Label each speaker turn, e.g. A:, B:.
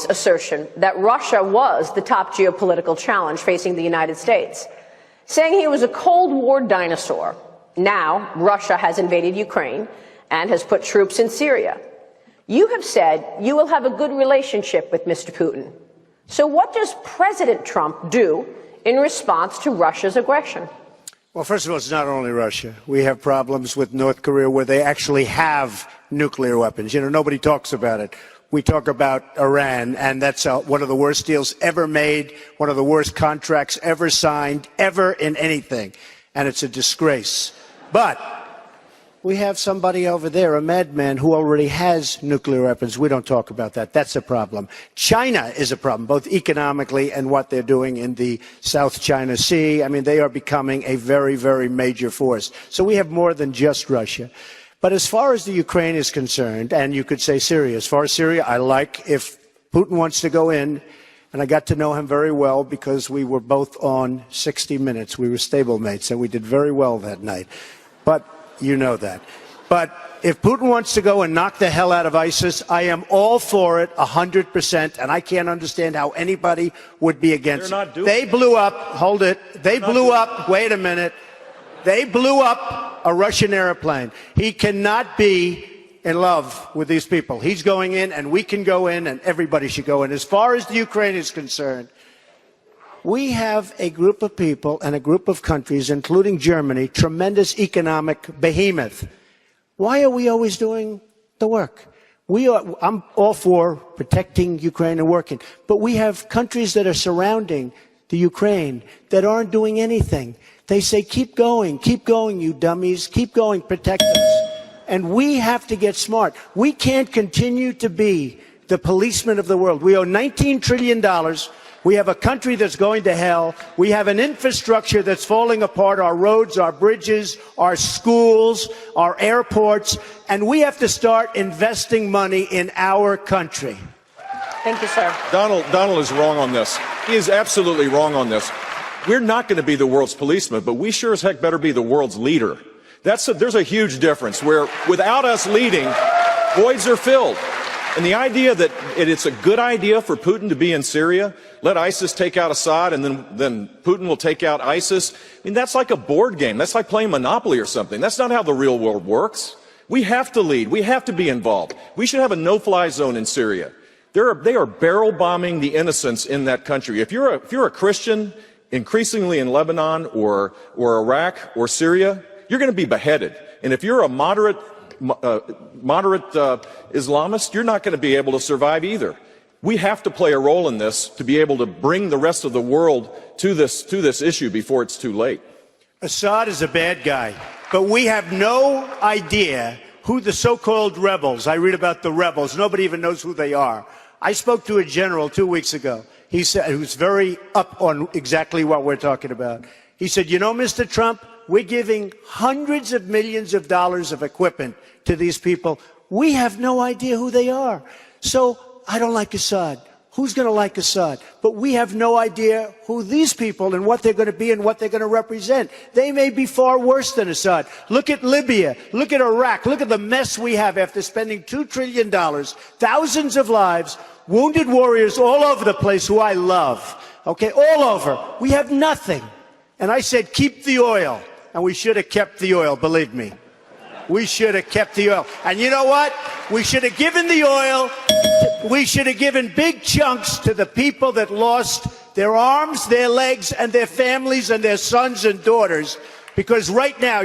A: Putin's assertion that Russia was the top geopolitical challenge facing the United States, saying he was a Cold War dinosaur. Now, Russia has invaded Ukraine and has put troops in Syria. You have said you will have a good relationship with Mr. Putin. So what does President Trump do in response to Russia's aggression?
B: Well, first of all, it's not only Russia. We have problems with North Korea where they actually have nuclear weapons. You know, nobody talks about it. We talk about Iran, and that's one of the worst deals ever made, one of the worst contracts ever signed, ever in anything. And it's a disgrace. But we have somebody over there, a madman, who already has nuclear weapons. We don't talk about that. That's a problem. China is a problem, both economically and what they're doing in the South China Sea. I mean, they are becoming a very, very major force. So we have more than just Russia. But as far as the Ukraine is concerned, and you could say Syria, as far as Syria, I like if Putin wants to go in, and I got to know him very well because we were both on 60 Minutes. We were stablemates, and we did very well that night. But you know that. But if Putin wants to go and knock the hell out of ISIS, I am all for it 100%, and I can't understand how anybody would be against it. They blew up, hold it, they blew up, wait a minute, they blew up a Russian airplane. He cannot be in love with these people. He's going in, and we can go in, and everybody should go in. As far as the Ukraine is concerned, we have a group of people and a group of countries, including Germany, tremendous economic behemoth. Why are we always doing the work? I'm all for protecting Ukraine and working, but we have countries that are surrounding the Ukraine that aren't doing anything. They say, keep going, you dummies, keep going, protect us. And we have to get smart. We can't continue to be the policemen of the world. We owe $19 trillion. We have a country that's going to hell. We have an infrastructure that's falling apart, our roads, our bridges, our schools, our airports, and we have to start investing money in our country.
A: Thank you, sir.
C: Donald is wrong on this. He is absolutely wrong on this. We're not going to be the world's policeman, but we sure as heck better be the world's leader. There's a huge difference where without us leading, voids are filled. And the idea that it's a good idea for Putin to be in Syria, let ISIS take out Assad, and then Putin will take out ISIS, I mean, that's like a board game. That's like playing Monopoly or something. That's not how the real world works. We have to lead. We have to be involved. We should have a no-fly zone in Syria. They are barrel bombing the innocents in that country. If you're a Christian, increasingly in Lebanon or Iraq or Syria, you're going to be beheaded. And if you're a moderate Islamist, you're not going to be able to survive either. We have to play a role in this to be able to bring the rest of the world to this issue before it's too late.
B: Assad is a bad guy, but we have no idea who the so-called rebels, I read about the rebels, nobody even knows who they are. I spoke to a general 2 weeks ago. He said, he was very up on exactly what we're talking about. He said, you know, Mr. Trump, we're giving hundreds of millions of dollars of equipment to these people. We have no idea who they are. So I don't like Assad. Who's going to like Assad? But we have no idea who these people and what they're going to be and what they're going to represent. They may be far worse than Assad. Look at Libya. Look at Iraq. Look at the mess we have after spending $2 trillion, thousands of lives, wounded warriors all over the place who I love. Okay, all over. We have nothing. And I said, keep the oil. And we should have kept the oil, believe me. We should have kept the oil. And you know what? We should have given the oil. We should have given big chunks to the people that lost their arms, their legs, and their families and their sons and daughters. Because right now,